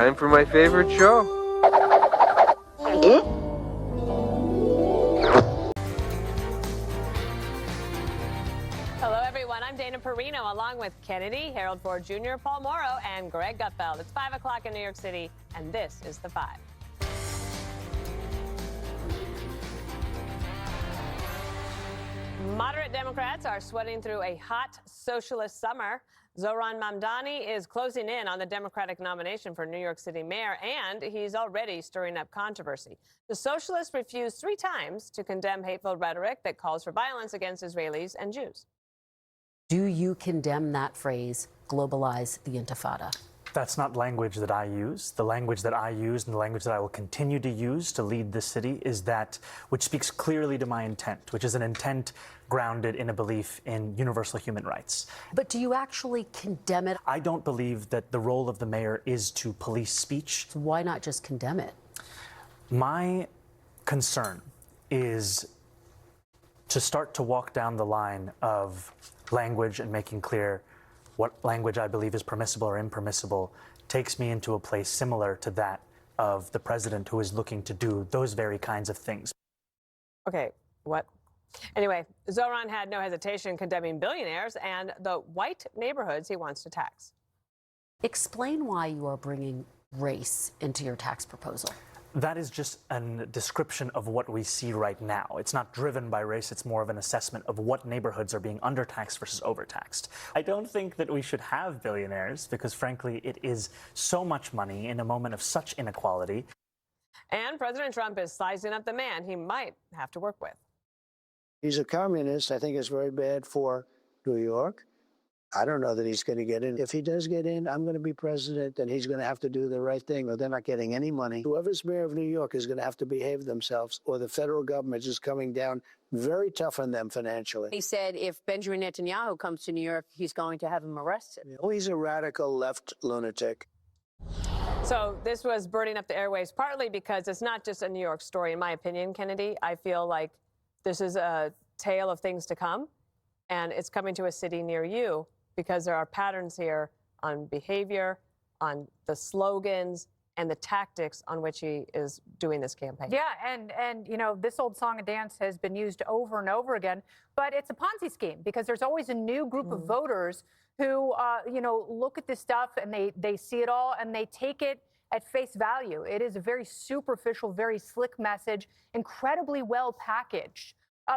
Time for my favorite show. Hello, everyone. I'm Dana Perino, along with Kennedy, Harold Ford Jr., Paul Morrow, and Greg Gutfeld. It's 5 o'clock in New York City, and this is The Five. Moderate Democrats are sweating through a hot socialist summer. Zohran Mamdani is closing in on the Democratic nomination for New York City mayor, and he's already stirring up controversy. The socialists refused 3 times to condemn hateful rhetoric that calls for violence against Israelis and Jews. Do you condemn that phrase, globalize the Intifada? That's not language that I use. The language that I use and the language that I will continue to use to lead this city is that which speaks clearly to my intent, which is an intent grounded in a belief in universal human rights. But do you actually condemn it? I don't believe that the role of the mayor is to police speech. So why not just condemn it? My concern is to start to walk down the line of language and making clear what language I believe is permissible or impermissible takes me into a place similar to that of the president who is looking to do those very kinds of things. Okay, what? Anyway, Zohran had no hesitation condemning billionaires and the white neighborhoods he wants to tax. Explain why you are bringing race into your tax proposal. That is just a description of what we see right now. It's not driven by race. It's more of an assessment of what neighborhoods are being undertaxed versus overtaxed. I don't think that we should have billionaires because, frankly, it is so much money in a moment of such inequality. And President Trump is sizing up the man he might have to work with. He's a communist. I think it's very bad for New York. I don't know that he's going to get in. If he does get in, I'm going to be president, and he's going to have to do the right thing, or they're not getting any money. Whoever's mayor of New York is going to have to behave themselves, or the federal government is coming down very tough on them financially. He said if Benjamin Netanyahu comes to New York, he's going to have him arrested. Oh, he's a radical left lunatic. So this was burning up the airwaves, partly because it's not just a New York story, in my opinion, Kennedy. I feel like this is a tale of things to come, and it's coming to a city near you, because there are patterns here on behavior, on the slogans, and the tactics on which he is doing this campaign. Yeah, and you know, this old song and dance has been used over and over again, but it's a Ponzi scheme because there's always a new group of voters who, you know, look at this stuff and they see it all and they take it at face value. It is a very superficial, very slick message, incredibly well packaged.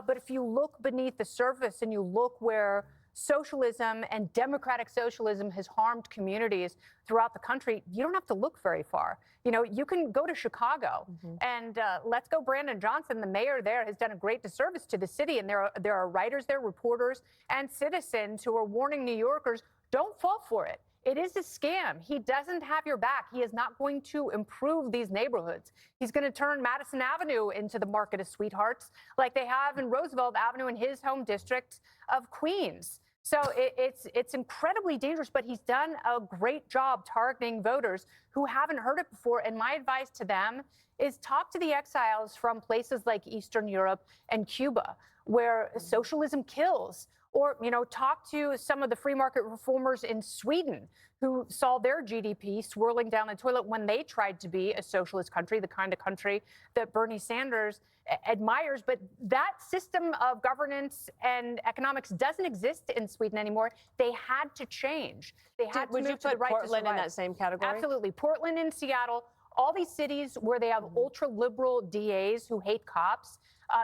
But if you look beneath the surface and you look where socialism and democratic socialism has harmed communities throughout the country, you don't have to look very far. You know, you can go to Chicago and let's go Brandon Johnson, the mayor there, has done a great disservice to the city. And there are writers there, reporters and citizens who are warning New Yorkers, don't fall for it. It is a scam. He doesn't have your back. He is not going to improve these neighborhoods. He's going to turn Madison Avenue into the market of sweethearts like they have in Roosevelt Avenue in his home district of Queens. So it's incredibly dangerous, but he's done a great job targeting voters who haven't heard it before. And my advice to them is talk to the exiles from places like Eastern Europe and Cuba, where socialism kills. Or, you know, talk to some of the free market reformers in Sweden who saw their GDP swirling down the toilet when they tried to be a socialist country, the kind of country that Bernie Sanders admires. But that system of governance and economics doesn't exist in Sweden anymore. They had to change. They had to Would move you to the put right to Portland in survive. that same category? Absolutely. Portland and Seattle, all these cities where they have ultra-liberal DAs who hate cops,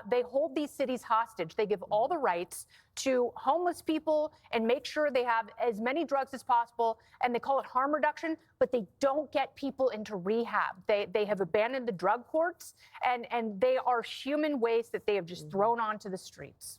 they hold these cities hostage. They give all the rights to homeless people and make sure they have as many drugs as possible. And they call it harm reduction, but they don't get people into rehab. They have abandoned the drug courts, and they are human waste that they have just thrown onto the streets.